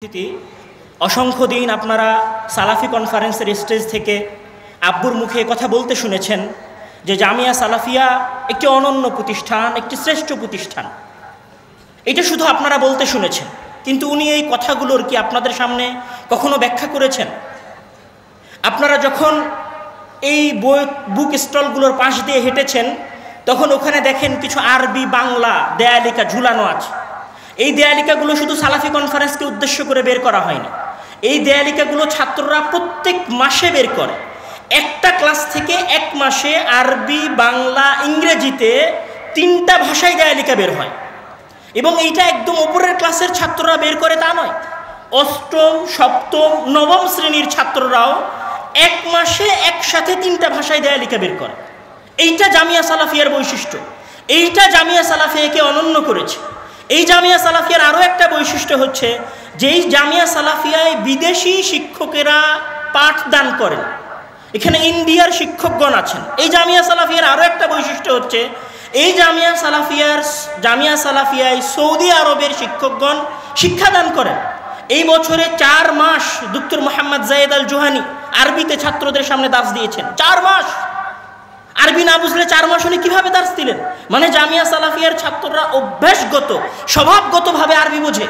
পরিস্থিতি অসংখ্য দিন আপনারা সালাফি কনফারেন্সের স্টেজ থেকে আব্বুর মুখে কথা বলতে শুনেছেন যে জামিয়া সালাফিয়া একটি অনন্য প্রতিষ্ঠান, একটি শ্রেষ্ঠ প্রতিষ্ঠান। এটা শুধু আপনারা বলতে শুনেছেন, কিন্তু উনি এই কথাগুলোর কি আপনাদের সামনে কখনো ব্যাখ্যা করেছেন? আপনারা যখন এই বুক স্টলগুলোর পাশ দিয়ে হেঁটেছেন তখন ওখানে দেখেন কিছু আরবি বাংলা দেয়ালিকা ঝুলানো আছে। এই দেয়ালিকাগুলো শুধু সালাফি কনফারেন্সকে উদ্দেশ্য করে বের করা হয়নি। এই দেয়ালিকাগুলো ছাত্ররা প্রত্যেক মাসে বের করে। একটা ক্লাস থেকে এক মাসে আরবি, বাংলা, ইংরেজিতে 3টা ভাষায় দেয়ালিকা বের হয়। এবং এইটা একদম উপরের ক্লাসের ছাত্ররা বের করে তা নয়, অষ্টম, সপ্তম, নবম শ্রেণীর ছাত্ররাও এক মাসে একসাথে 3টা ভাষায় দেয়ালিকা বের করে। এইটা জামিয়া সালাফিয়ার বৈশিষ্ট্য। এইটা জামিয়া সালাফিয়াকে অনন্য করেছে। এই জামিয়া সালাফিয়ার আরও একটা বৈশিষ্ট্য হচ্ছে যে এই জামিয়া সালাফিয়ায় বিদেশি শিক্ষকেরা পাঠদান করেন। এখানে ইন্ডিয়ার শিক্ষকগণ আছেন। এই জামিয়া সালাফিয়ার আরও একটা বৈশিষ্ট্য হচ্ছে এই জামিয়া সালাফিয়ায় সৌদি আরবের শিক্ষকগণ শিক্ষাদান করেন। এই বছরে 4 মাস ডক্টর মোহাম্মদ জায়েদ আল জোহানি আরবিতে ছাত্রদের সামনে দার্স দিয়েছেন। 4 মাস আরবি না বুঝলে 4 মাস উনি কীভাবে দার্স দিলেন? মানে জামিয়া সালাফিয়ার ছাত্ররা অভ্যাসগত, স্বভাবগতভাবে আরবি বোঝে।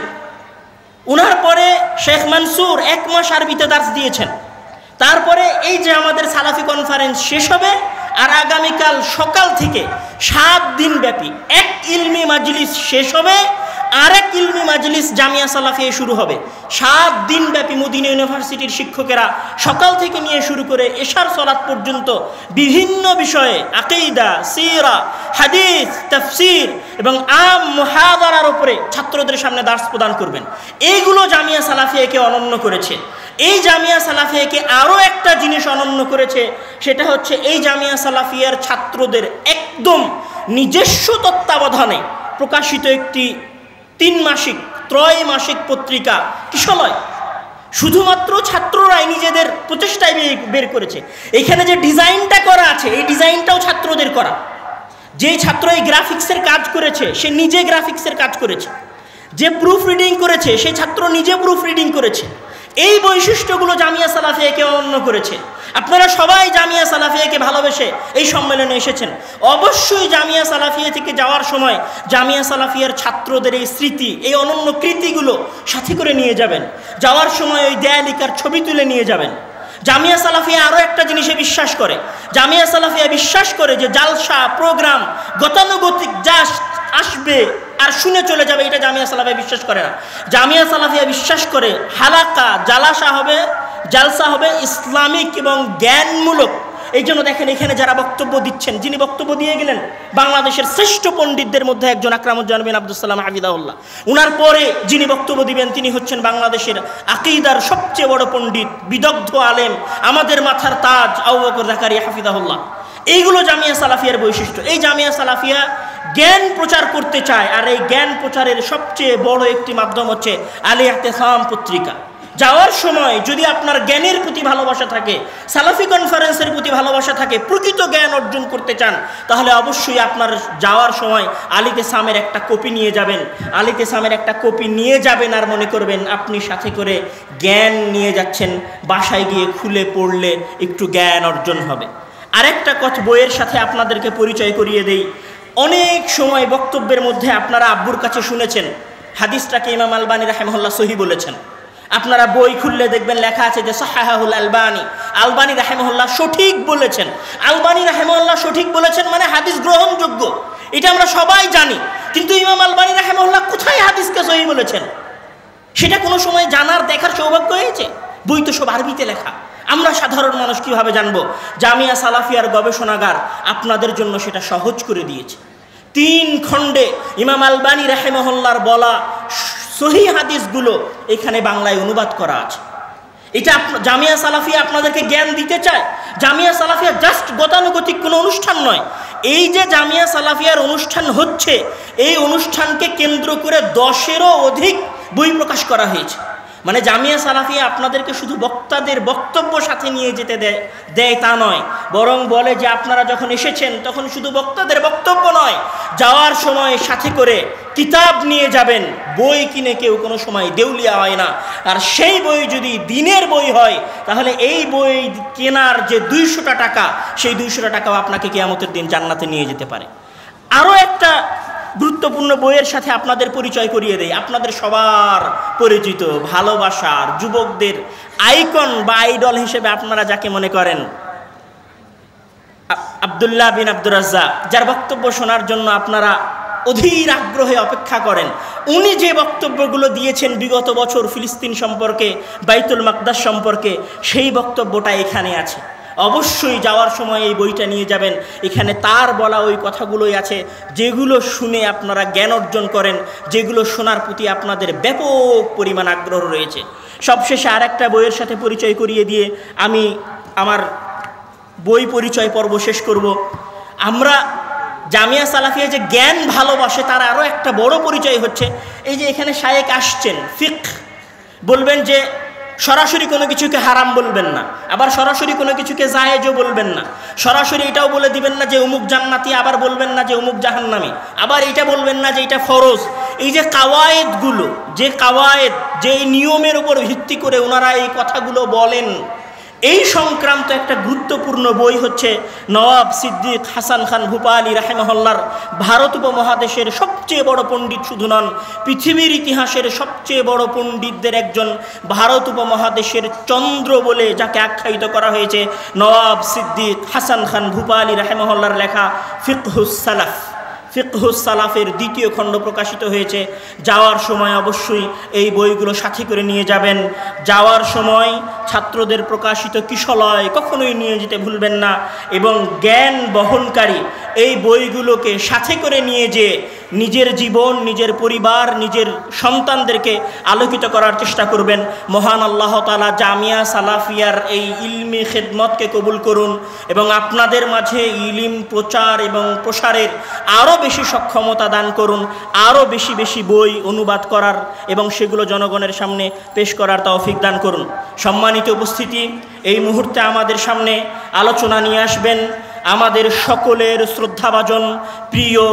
উনার পরে শেখ মনসুর 1 মাস আরবিতে দার্স দিয়েছেন। তারপরে এই যে আমাদের সালাফি কনফারেন্স শেষ হবে, আর আগামীকাল সকাল থেকে 7 দিন ব্যাপী এক ইলমি মাজলিস শেষ হবে, আরেক ইলমি মাজলিস জামিয়া সালাফিয়ায় শুরু হবে। 7 দিন ব্যাপী মদিনা ইউনিভার্সিটির শিক্ষকেরা সকাল থেকে নিয়ে শুরু করে এশার সালাত পর্যন্ত বিভিন্ন বিষয়ে আকীদা, সিরা, হাদিস, তাফসীর এবং আম মুহাদারার উপরে ছাত্রদের সামনে দার্স প্রদান করবেন। এইগুলো জামিয়া সালাফিয়াকে অনন্য করেছে। এই জামিয়া সালাফিয়াকে আরও একটা জিনিস অনন্য করেছে, সেটা হচ্ছে এই জামিয়া সালাফিয়ার ছাত্রদের একদম নিজস্ব তত্ত্বাবধানে প্রকাশিত একটি 3 ত্রৈমাসিক পত্রিকা কিশলয়। শুধুমাত্র ছাত্ররাই নিজেদের প্রচেষ্টায় বের করেছে। এখানে যে ডিজাইনটা করা আছে, এই ডিজাইনটাও ছাত্রদের করা। যেই ছাত্র এই গ্রাফিক্সের কাজ করেছে সে নিজে গ্রাফিক্সের কাজ করেছে। যে প্রুফ রিডিং করেছে সেই ছাত্র নিজে প্রুফ রিডিং করেছে। এই বৈশিষ্ট্যগুলো জামিয়া সালাফিয়াকে অনন্য করেছে। আপনারা সবাই জামিয়া সালাফিয়াকে ভালোবেসে এই সম্মেলনে এসেছেন। অবশ্যই জামিয়া সালাফিয়া থেকে যাওয়ার সময় জামিয়া সালাফিয়ার ছাত্রদের এই স্মৃতি, এই অনন্য কৃতিগুলো সাথে করে নিয়ে যাবেন। যাওয়ার সময় ওই দেয়ালিকার ছবি তুলে নিয়ে যাবেন। জামিয়া সালাফিয়া আরও একটা জিনিসে বিশ্বাস করে। জামিয়া সালাফিয়া বিশ্বাস করে যে জালসা, প্রোগ্রাম গতানুগতিক যা আসবে আর শুনে চলে যাবে, এটা জামিয়া সালাফিয়া বিশ্বাস করে না। জামিয়া সালাফিয়া বিশ্বাস করে হালাকা, জালসা হবে ইসলামিক এবং জ্ঞানমূলক। এই জন্য দেখেন এখানে যারা বক্তব্য দিচ্ছেন, যিনি বক্তব্য দিয়ে গেলেন বাংলাদেশের শ্রেষ্ঠ পণ্ডিতদের মধ্যে একজন আকরামুজ্জামান বিন আব্দুস সালাম হাফিজাহুল্লাহ। উনার পরে যিনি বক্তব্য দিবেন তিনি হচ্ছেন বাংলাদেশের আকীদার সবচেয়ে বড় পণ্ডিত, বিদগ্ধ আলেম, আমাদের মাথার তাজ আবু বকর জাকারিয়া হাফিজাহুল্লাহ। এইগুলো জামিয়া সালাফিয়ার বৈশিষ্ট্য। এই জামিয়া সালাফিয়া জ্ঞান প্রচার করতে চায়, আর এই জ্ঞান প্রচারের সবচেয়ে বড় একটি মাধ্যম হচ্ছে আল ইতিসাম পত্রিকা। যাওয়ার সময় যদি আপনার জ্ঞানের প্রতি ভালোবাসা থাকে, সালাফি কনফারেন্সের প্রতি ভালোবাসা থাকে, প্রকৃত জ্ঞান অর্জন করতে চান, তাহলে অবশ্যই আপনার যাওয়ার সময় আল ইতিসামের একটা কপি নিয়ে যাবেন। আল ইতিসামের একটা কপি নিয়ে যাবেন আর মনে করবেন আপনি সাথে করে জ্ঞান নিয়ে যাচ্ছেন। বাসায় গিয়ে খুলে পড়লে একটু জ্ঞান অর্জন হবে। আরেকটা কথা বইয়ের সাথে আপনাদেরকে পরিচয় করিয়ে দেই। অনেক সময় বক্তব্যের মধ্যে আপনারা আব্বুর কাছে শুনেছেন হাদিসটাকে ইমাম আলবানী রাহিমাহুল্লাহ সহি বলেছেন। আপনারা বই খুললে দেখবেন লেখা আছে যে সাহাহুল আলবানী, আলবানী রাহিমাহুল্লাহ সঠিক বলেছেন। আলবানী রাহিমাহুল্লাহ সঠিক বলেছেন মানে হাদিস গ্রহণযোগ্য, এটা আমরা সবাই জানি। কিন্তু ইমাম আলবানী রাহিমাহুল্লাহ কোথায় হাদিসকে সহি বলেছেন সেটা কোনো সময় জানার, দেখার সৌভাগ্য হয়েছে? বই তো সব আরবিতে লেখা, আমরা সাধারণ মানুষ কিভাবে জানবো? জামিয়া সালাফিয়ার গবেষণাগার আপনাদের জন্য সেটা সহজ করে দিয়েছে। 3 খণ্ডে ইমাম আলবানী রাহিমাহুল্লাহর বলা সহি হাদিসগুলো এখানে বাংলায় অনুবাদ করা আছে। এটা জামিয়া সালাফিয়া আপনাদেরকে জ্ঞান দিতে চায়। জামিয়া সালাফিয়া জাস্ট গতানুগতিক কোনো অনুষ্ঠান নয়। এই যে জামিয়া সালাফিয়ার অনুষ্ঠান হচ্ছে, এই অনুষ্ঠানকে কেন্দ্র করে 10-এরও অধিক বই প্রকাশ করা হয়েছে। মানে জামিয়া সালাফিয়া আপনাদেরকে শুধু বক্তাদের বক্তব্য সাথে নিয়ে যেতে দেয় তা নয়, বরং বলে যে আপনারা যখন এসেছেন তখন শুধু বক্তাদের বক্তব্য নয়, যাওয়ার সময় সাথে করে কিতাব নিয়ে যাবেন। বই কিনে কেউ কোনো সময় দেউলিয়া হয় না। আর সেই বই যদি দিনের বই হয়, তাহলে এই বই কেনার যে 200টা টাকা, সেই 200টা টাকাও আপনাকে কিয়ামতের দিন জান্নাতে নিয়ে যেতে পারে। আরও একটা গুরুত্বপূর্ণ বইয়ের সাথে আপনাদের পরিচয় করিয়ে দেয়। আপনাদের সবার পরিচিত, ভালোবাসার, যুবকদের আইকন বা আইডল হিসেবে আপনারা যাকে মনে করেন, আব্দুল্লাহ বিন আব্দুর রাজ্জাক, যার বক্তব্য শোনার জন্য আপনারা অধীর আগ্রহে অপেক্ষা করেন। উনি যে বক্তব্যগুলো দিয়েছেন বিগত বছর ফিলিস্তিন সম্পর্কে, বাইতুল মাকদাস সম্পর্কে, সেই বক্তব্যটা এখানে আছে। অবশ্যই যাওয়ার সময় এই বইটা নিয়ে যাবেন। এখানে তার বলা ওই কথাগুলোই আছে, যেগুলো শুনে আপনারা জ্ঞান অর্জন করেন, যেগুলো শোনার প্রতি আপনাদের ব্যাপক পরিমাণ আগ্রহ রয়েছে। সবশেষে আর একটা বইয়ের সাথে পরিচয় করিয়ে দিয়ে আমি আমার বই পরিচয় পর্ব শেষ করব। আমরা জামিয়া সালাফিয়া যে জ্ঞান ভালোবাসে, তার আরও একটা বড় পরিচয় হচ্ছে এই যে এখানে শায়েক আসছেন, ফিকহ বলবেন যে সরাসরি কোনো কিছুকে হারাম বলবেন না, আবার সরাসরি কোনো কিছুকে জায়েজও বলবেন না। সরাসরি এটাও বলে দিবেন না যে অমুক জান্নাতি, আবার বলবেন না যে অমুক জাহান্নামী, আবার এটা বলবেন না যে এটা ফরজ। এই যে কাওয়ায়েদগুলো, যে কাওয়ায়েদ, যে নিয়মের উপর ভিত্তি করে ওনারা এই কথাগুলো বলেন, এই সংক্রান্ত একটা গুরুত্বপূর্ণ বই হচ্ছে নওয়াব সিদ্দিক হাসান খান ভূপালী রাহিমাহুল্লাহর ভারত উপমহাদেশের সবচেয়ে বড় পণ্ডিত শুধু নন, পৃথিবীর ইতিহাসের সবচেয়ে বড় পণ্ডিতদের একজন, ভারত উপমহাদেশের চন্দ্র বলে যাকে আখ্যায়িত করা হয়েছে, নওয়াব সিদ্দিক হাসান খান ভূপালী রাহিমাহুল্লাহর লেখা ফিকহুস সালাফ। ফিকহুস সালাফের 2য় খণ্ড প্রকাশিত হয়েছে। যাওয়ার সময় অবশ্যই এই বইগুলো সাথে করে নিয়ে যাবেন। যাওয়ার সময় ছাত্রদের প্রকাশিত কিশলয় কখনোই নিয়ে যেতে ভুলবেন না, এবং জ্ঞান বহনকারী এই বইগুলোকে সাথে করে নিয়ে যেয়ে নিজের জীবন, নিজের পরিবার, নিজের সন্তানদেরকে আলোকিত করার চেষ্টা করবেন। মহান আল্লাহ তাআলা জামিয়া সালাফিয়ার এই ইলমি খেদমতকে কবুল করুন এবং আপনাদের মাঝে ইলম প্রচার এবং প্রসারের আরও বেশি সক্ষমতা দান করুন, আরও বেশি বেশি বই অনুবাদ করার এবং সেগুলো জনগণের সামনে পেশ করার তৌফিক দান করুন। সম্মানিত উপস্থিতি, এই মুহূর্তে আমাদের সামনে আলোচনা নিয়ে আসবেন আমাদের সকলের শ্রদ্ধাভাজন প্রিয়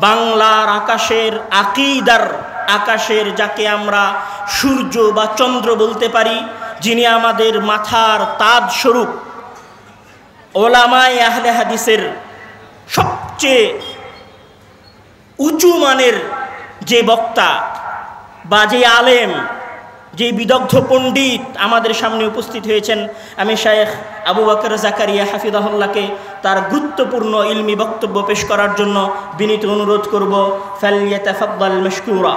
বাংলার আকাশের, আকীদার আকাশের, যাকে আমরা সূর্য বা চন্দ্র বলতে পারি, যিনি আমাদের মাথার তাজ স্বরূপ, ওলামায়ে আহলে হাদিসের সবচেয়ে উঁচু মানের যে বক্তা বা যে আলেম, যে বিদগ্ধ পণ্ডিত আমাদের সামনে উপস্থিত হয়েছেন, আমি শায়েখ আবু বকর জাকারিয়া হাফিজাহুল্লাহকে তার গুরুত্বপূর্ণ ইলমি বক্তব্য পেশ করার জন্য বিনীত অনুরোধ করব। ফালইয়াতাফাদ্দাল মাশকুরা।